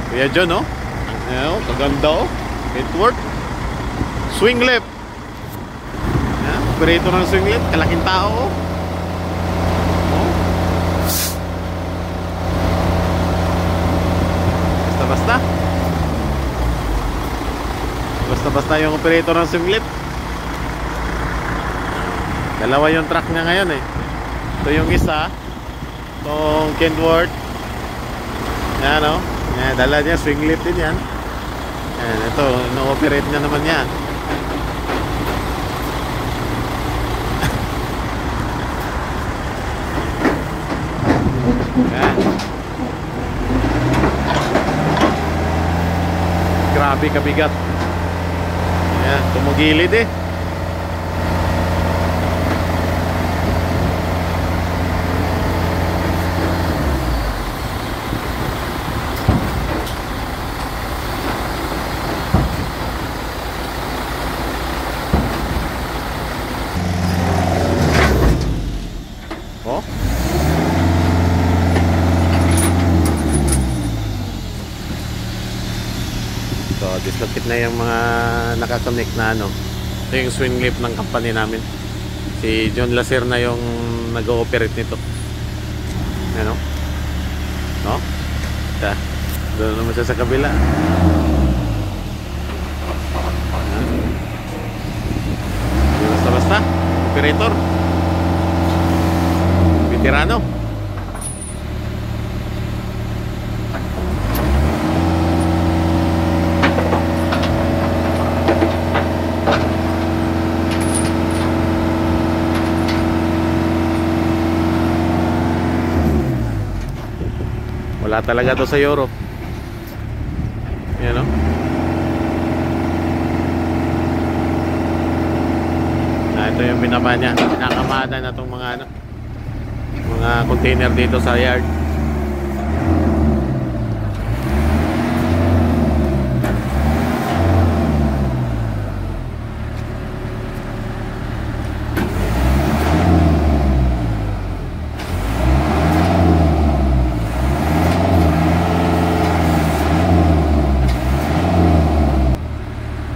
Kuya John, oh. Ayan, kaganda, oh. Network. Swing left. Ayan, operator ng swing left. Kalaking tao, oh. Basta-basta. Basta-basta yung operator ng swing left. Dalawa yung truck niya ngayon, eh. Ito yung isa. Itong Kenworth. Yan, oh. Yan, dala niya, swing lift din yan. Yan, ito, no-operate niya naman yan. Yan. Grabe kabigat. Yan, tumugilid, eh. Oh. So, dislocate na yung mga nakakonect na ano. Ito yung swing lift ng company namin. Si John Lacer na yung nag-ooperate nito. Ano? No? Ito. Doon naman siya sa kabila. Basta-basta. Operator. Veterano. Wala talaga to sa Europe. Yan, no? Ito yung binaba niya. Pinakamada na itong mga ano, mga container dito sa yard.